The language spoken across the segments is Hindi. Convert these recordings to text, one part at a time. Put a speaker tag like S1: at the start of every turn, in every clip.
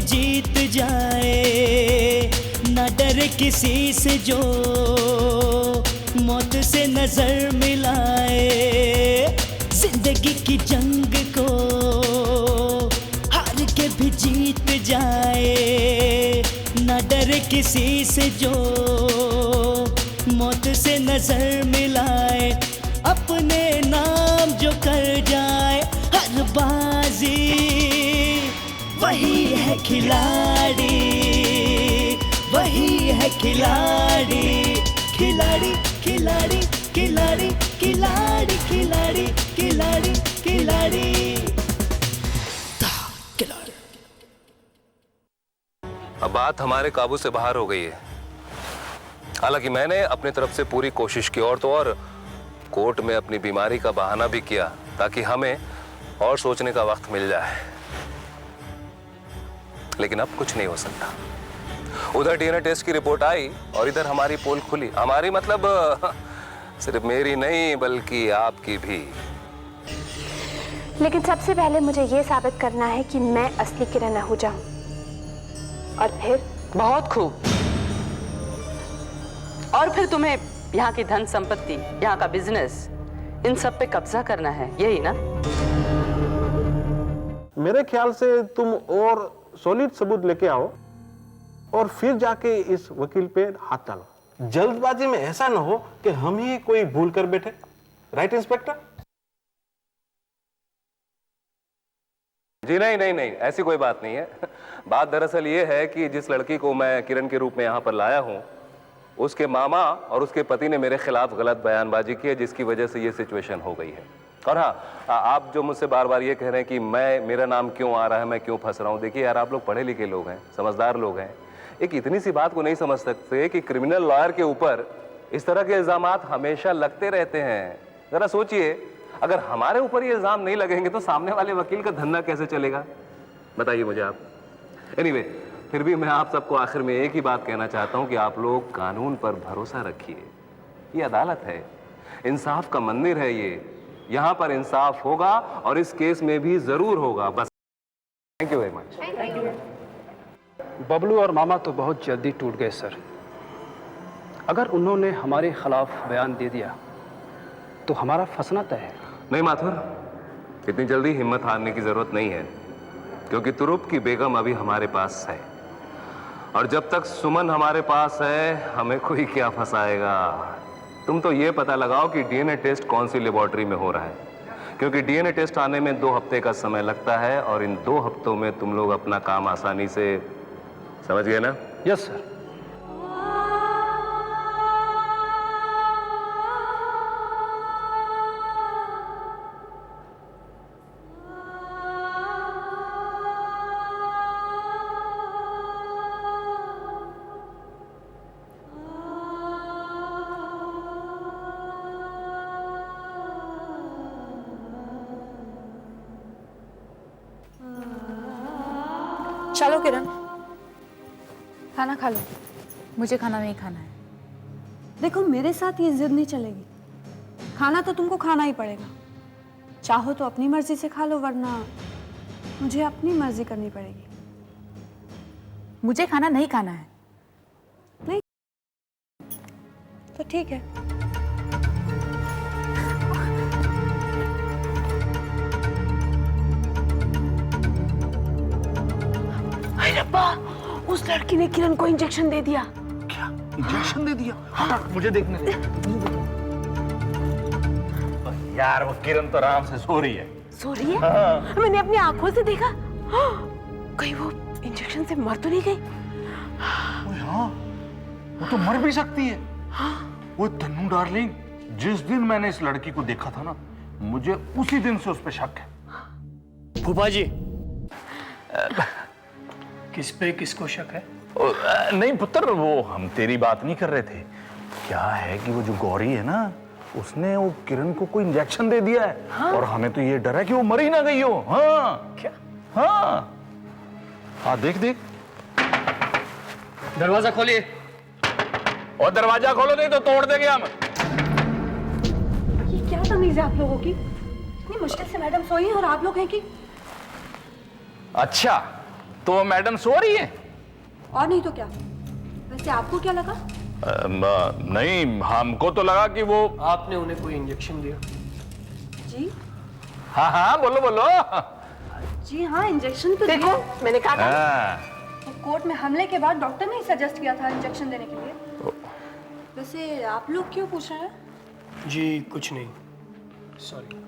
S1: भी जीत जाए, ना डरे किसी से जो मौत से नजर मिलाए। जिंदगी की जंग को हार के भी जीत जाए, ना डरे किसी से जो मौत से नजर मिलाए। अपने नाम जो कर जाए हर बाजी, वही है खिलाड़ी, वही है खिलाड़ी। खिलाड़ी खिलाड़ी खिलाड़ी खिलाड़ी खिलाड़ी खिलाड़ी खिलाड़ी खिलाड़ी।
S2: अब बात हमारे काबू से बाहर हो गई है। हालांकि मैंने अपनी तरफ से पूरी कोशिश की, और तो और कोर्ट में अपनी बीमारी का बहाना भी किया ताकि हमें और सोचने का वक्त मिल जाए। लेकिन अब कुछ नहीं हो सकता। उधर डीएनए टेस्ट की रिपोर्ट आई और इधर हमारी पोल खुली। हमारी मतलब सिर्फ मेरी नहीं बल्कि आपकी भी।
S3: लेकिन सबसे पहले मुझे यह साबित करना है कि मैं असली किरण आहूजा हूं, और फिर
S4: बहुत खूब। और फिर तुम्हें यहाँ की धन संपत्ति, यहाँ का बिजनेस, इन सब पे कब्जा करना है, यही ना?
S5: मेरे ख्याल से तुम और सॉलिड सबूत लेके आओ और फिर जाके इस वकील पे हाथ डालो। जल्दबाजी में ऐसा ना हो कि हम ही कोई भूल कर बैठे। Right inspector?
S2: जी नहीं नहीं नहीं, ऐसी कोई बात नहीं है। बात दरअसल ये है कि जिस लड़की को मैं किरण के रूप में यहाँ पर लाया हूँ, उसके मामा और उसके पति ने मेरे खिलाफ गलत बयानबाजी की है, जिसकी वजह से ये सिचुएशन हो गई है। और हाँ, आप जो मुझसे बार बार ये कह रहे हैं कि मेरा नाम क्यों आ रहा है, मैं क्यों फंस रहा हूँ, देखिए यार, आप लोग पढ़े लिखे लोग हैं, समझदार लोग हैं, एक इतनी सी बात को नहीं समझ सकते कि क्रिमिनल लॉयर के ऊपर इस तरह के इल्जामात हमेशा लगते रहते हैं। जरा सोचिए, अगर हमारे ऊपर ये इल्जाम नहीं लगेंगे तो सामने वाले वकील का धंधा कैसे चलेगा, बताइए मुझे आप। एनीवे, फिर भी मैं आप सबको आखिर में एक ही बात कहना चाहता हूं कि आप लोग कानून पर भरोसा रखिए। ये अदालत है, इंसाफ का मंदिर है ये, यहां पर इंसाफ होगा और इस केस में भी जरूर होगा। बस, thank you very much.
S6: Bablu और मामा तो बहुत जल्दी टूट गए सर। अगर उन्होंने हमारे खिलाफ बयान दे दिया तो हमारा फंसना तय है।
S2: नहीं माथुर, इतनी जल्दी हिम्मत हारने की जरूरत नहीं है, क्योंकि तुरुप की बेगम अभी हमारे पास है, और जब तक सुमन हमारे पास है हमें कोई क्या फंसाएगा। तुम तो ये पता लगाओ कि डीएनए टेस्ट कौन सी लेबोरेटरी में हो रहा है, क्योंकि डीएनए टेस्ट आने में 2 हफ्ते का समय लगता है, और इन 2 हफ्तों में तुम लोग अपना काम आसानी से, समझ गए ना?
S6: Yes sir.
S7: चलो किरण, खाना खा लो। मुझे खाना नहीं खाना है।
S8: देखो, मेरे साथ ये जिद नहीं चलेगी। खाना तो तुमको खाना ही पड़ेगा। चाहो तो अपनी मर्जी से खा लो, वरना मुझे अपनी मर्जी करनी पड़ेगी।
S7: मुझे खाना नहीं खाना है।
S8: नहीं तो ठीक है।
S3: उस लड़की ने किरण को इंजेक्शन दे दिया।
S5: क्या इंजेक्शन दे दिया? हाँ, मुझे देखने दे। यार, वो किरण तो आराम से सो रही है।
S3: सो रही है? हाँ। मैंने अपनी आंखों से देखा। कहीं वो इंजेक्शन से मर तो नहीं गई?
S9: हाँ, वो तो मर भी सकती है। हाँ। वो तन्नू डार्लिंग, जिस दिन मैंने इस लड़की को देखा था ना, मुझे उसी दिन से उस पर शक है।
S6: फूफा जी, किस पे किसको शक है?
S9: नहीं पुत्र, वो हम तेरी बात नहीं कर रहे थे। क्या है कि वो जो गौरी है ना, उसने वो किरण को कोई इंजेक्शन दे दिया है। हाँ? और हमें तो ये डर है कि वो मर ही ना गई हो। हाँ
S6: क्या?
S9: हाँ हाँ, देख देख,
S6: दरवाजा खोलिए।
S9: और दरवाजा खोलो, नहीं तो तोड़ देंगे हम।
S8: ये क्या तमीज है आप लोगों की? इतनी मुश्किल से मैडम सोई है और आप लोग हैं कि?
S9: अच्छा, तो मैडम सो रही है?
S8: और नहीं तो क्या। वैसे आपको क्या लगा?
S9: नहीं, हमको तो लगा कि वो।
S10: आपने उन्हें कोई इंजेक्शन दिया?
S8: जी
S9: हाँ हाँ, बोलो बोलो।
S8: जी हाँ, इंजेक्शन तो
S3: देखो, मैंने कहा था।
S9: हाँ।
S8: तो कोर्ट में हमले के बाद डॉक्टर ने सजेस्ट किया था इंजेक्शन देने के लिए। वैसे आप लोग क्यों पूछ रहे हैं?
S10: जी कुछ नहीं, सॉरी।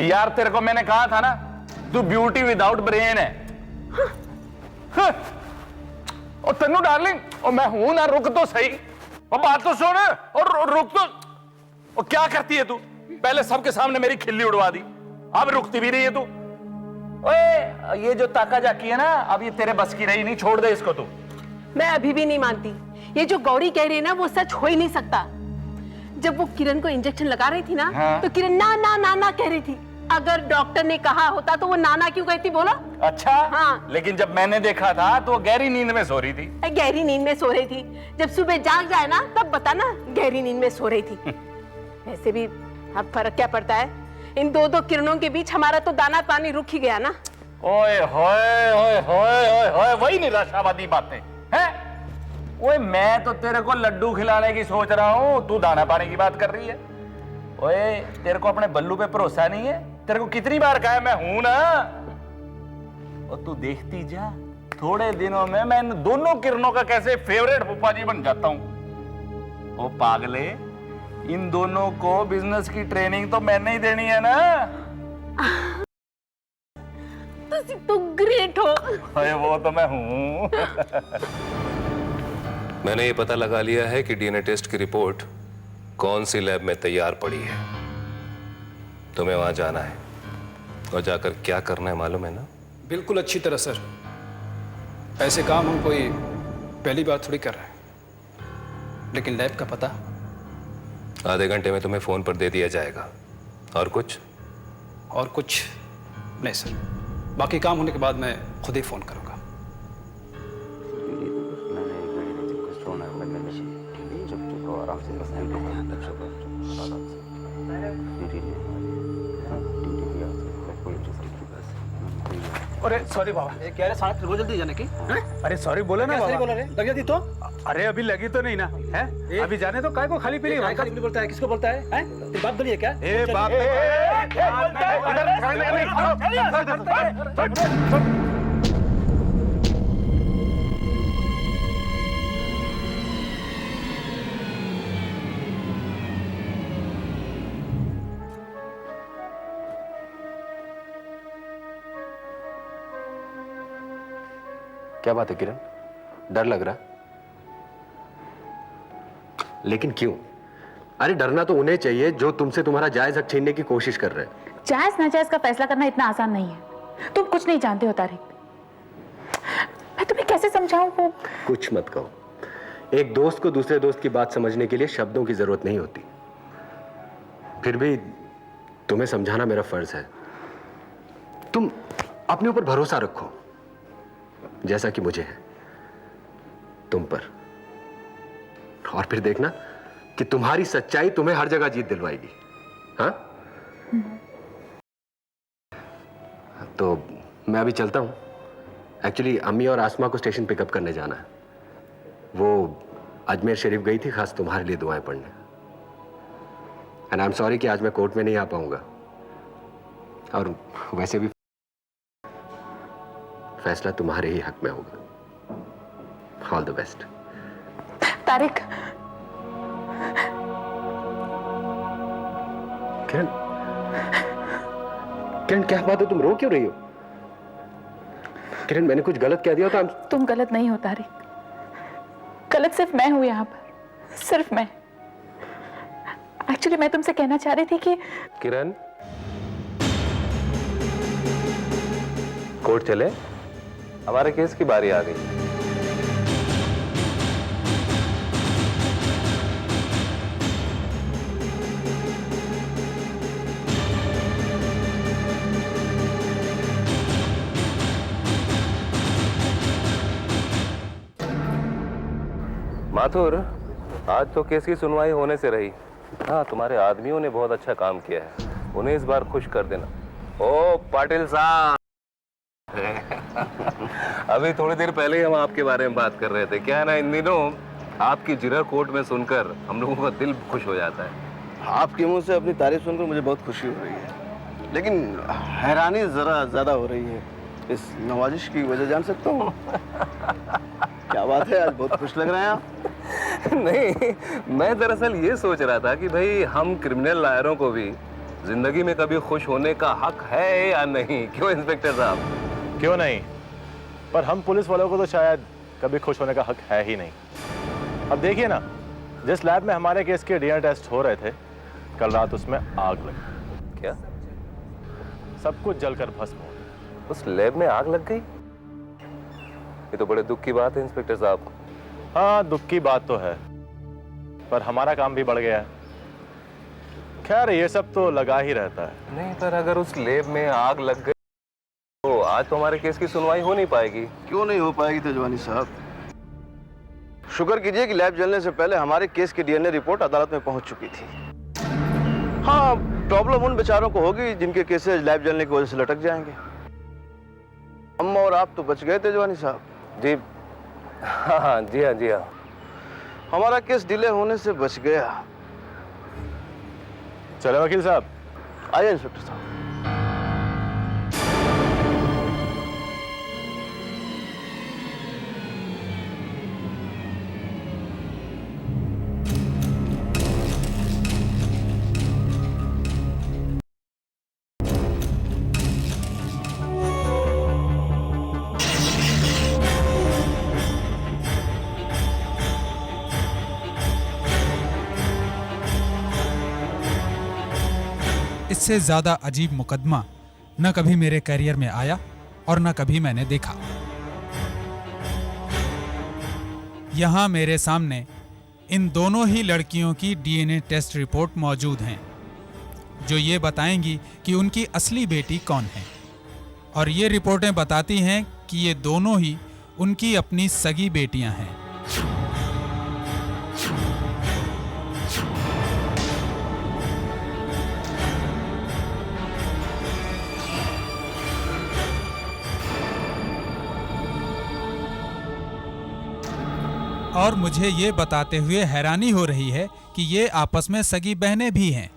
S9: यार तेरे को मैंने कहा था ना, तू ब्यूटी विदाउट ब्रेन है। और तन्नू डार्लिंग, और मैं हूं ना, रुक तो सही, और बात तो सुन, और रुक तो। और क्या करती है तू? पहले सबके सामने मेरी खिल्ली उड़वा दी, अब रुकती भी नहीं है तू। ओए, ये जो ताका जाकी है ना, अब ये तेरे बस की रही नहीं, छोड़ दे इसको तू।
S3: मैं अभी भी नहीं मानती, ये जो गौरी कह रही है ना वो सच हो ही नहीं सकता। जब वो किरण को इंजेक्शन लगा रही थी ना,
S9: हाँ।
S3: तो किरण ना ना ना ना कह रही थी। अगर डॉक्टर ने कहा होता तो वो नाना क्यों कहती, बोलो?
S9: अच्छा
S3: हाँ।
S9: लेकिन जब मैंने देखा था तो वो गहरी नींद में सो रही थी।
S3: गहरी नींद में सो रही थी। जब सुबह जाग जाए ना तब बता ना गहरी नींद में सो रही थी। वैसे भी अब फर्क क्या पड़ता है, इन दो दो किरणों के बीच हमारा तो दाना पानी रुक ही गया ना।
S9: ओए होए होए होए होए होए, वही निराशावादी बातें हैं। ओए, मैं तो तेरे को लड्डू खिलाने की सोच रहा हूँ, तू दाना पानी की बात कर रही है। ओए, तेरे को अपने बल्लू पे भरोसा नहीं है? तेरे को कितनी बार कहा है मैं हूं ना। और तू देखती जा, थोड़े दिनों में मैं इन दोनों किरणों का कैसे फेवरेट फूफा जी बन जाता हूं। ओ पागले, इन दोनों को बिजनेस की ट्रेनिंग तो मैंने ही देनी है ना।
S3: तो ग्रेट हो।
S9: अरे वो तो मैं हूं।
S2: मैंने ये पता लगा लिया है कि डीएनए टेस्ट की रिपोर्ट कौन सी लैब में तैयार पड़ी है। तुम्हें वहां जाना है और जाकर क्या करना है मालूम है ना?
S6: बिल्कुल अच्छी तरह सर। ऐसे काम हम कोई पहली बार थोड़ी कर रहे हैं। लेकिन लैब का पता
S2: आधे घंटे में तुम्हें फोन पर दे दिया जाएगा। और कुछ?
S6: और कुछ नहीं सर, बाकी काम होने के बाद मैं खुद ही फोन करूंगा।
S10: अरे सॉरी बाबा, ये कह रहे साथ वो जल्दी जाने की। अरे सॉरी बोलो ना बाबा। बोला रे लग जाती तो? अरे अभी लगी तो नहीं ना है, अभी जाने तो काय को खाली पीली। काय खाली बोलता है, किसको बोलता है? हैं? बात बोलिए क्या? ए बात
S11: क्या बात है किरण, डर लग रहा? लेकिन क्यों? अरे डरना तो उन्हें चाहिए जो तुमसे तुम्हारा जायज हक छीनने की कोशिश कर रहे हैं।
S7: जायज नाजायज का फैसला करना इतना आसान नहीं है। तुम कुछ नहीं जानते हो तारिक। मैं तुम्हें कैसे समझाऊं? वो
S11: कुछ मत कहो। एक दोस्त को दूसरे दोस्त की बात समझने के लिए शब्दों की जरूरत नहीं होती। फिर भी तुम्हें समझाना मेरा फर्ज है। तुम अपने ऊपर भरोसा रखो, जैसा कि मुझे है तुम पर। और फिर देखना कि तुम्हारी सच्चाई तुम्हें हर जगह जीत दिलवाएगी। हाँ? तो मैं अभी चलता हूं। एक्चुअली अम्मी और आसमा को स्टेशन पिकअप करने जाना है। वो अजमेर शरीफ गई थी खास तुम्हारे लिए दुआएं पढ़ने। एंड आई एम सॉरी कि आज मैं कोर्ट में नहीं आ पाऊंगा। और वैसे भी फैसला तुम्हारे ही हक में होगा। All the best.
S7: Tariq,
S11: Kiran, Kiran क्या बात है, तुम रो क्यों रही हो? किरण मैंने कुछ गलत कह दिया था?
S7: तुम गलत नहीं हो तारिक। गलत सिर्फ मैं हूं यहाँ पर, सिर्फ मैं। एक्चुअली मैं तुमसे कहना चाह रही थी कि
S2: किरण, कोर्ट चले, हमारे केस की बारी आ गई। माथुर, आज तो केस की सुनवाई होने से रही, हाँ, तुम्हारे आदमियों ने बहुत अच्छा काम किया है, उन्हें इस बार खुश कर देना। ओ पाटिल साहब, अभी थोड़ी देर पहले ही हम आपके बारे में बात कर रहे थे। क्या है ना, इन दिनों आपकी जिरह कोट में सुनकर हम लोगों का दिल खुश हो जाता है।
S12: आपके मुंह से अपनी तारीफ सुनकर मुझे बहुत खुशी हो रही है, लेकिन हैरानी जरा ज्यादा हो रही है। इस नवाजिश की वजह जान सकता हूँ? क्या बात है, आज बहुत खुश लग रहे हैं आप।
S2: नहीं, मैं दरअसल ये सोच रहा था कि भाई हम क्रिमिनल लॉयरों को भी जिंदगी में कभी खुश होने का हक है या नहीं। क्यों इंस्पेक्टर साहब?
S13: क्यों नहीं, पर हम पुलिस वालों को तो शायद कभी खुश होने का हक है ही नहीं। अब देखिए ना, जिस लैब में हमारे केस के डीएनए टेस्ट हो रहे थे, कल रात उसमें आग लगी।
S2: क्या?
S13: सब कुछ जलकर भस्म हो गया।
S2: उस लैब में आग लग गई? ये तो बड़े दुख की बात है इंस्पेक्टर साहब।
S13: हाँ, दुख की बात तो है, पर हमारा काम भी बढ़ गया है। खैर, ये सब तो लगा ही रहता है।
S2: नहीं, पर अगर उस लैब में आग लग गई तो आज तो हमारे केस की सुनवाई हो नहीं पाएगी।
S12: क्यों नहीं हो पाएगी तेजवानी साहब? शुक्र कीजिए कि लैब जलने से पहले हमारे केस की डीएनए रिपोर्ट अदालत में पहुंच चुकी थी। हाँ, प्रॉब्लम उन बेचारों को होगी जिनके केसेस लैब जलने की वजह से लटक जाएंगे। हम और आप तो बच गए तेजवानी साहब।
S2: जी हाँ, जी हाँ, जी हाँ।
S12: हमारा केस डिले होने से बच गया।
S13: चले वकील साहब।
S12: आइए इंस्पेक्टर साहब।
S14: इससे ज्यादा अजीब मुकदमा न कभी मेरे करियर में आया और न कभी मैंने देखा। यहां मेरे सामने इन दोनों ही लड़कियों की डीएनए टेस्ट रिपोर्ट मौजूद हैं, जो ये बताएंगी कि उनकी असली बेटी कौन है। और ये रिपोर्टें बताती हैं कि ये दोनों ही उनकी अपनी सगी बेटियां हैं। और मुझे ये बताते हुए हैरानी हो रही है कि ये आपस में सगी बहनें भी हैं।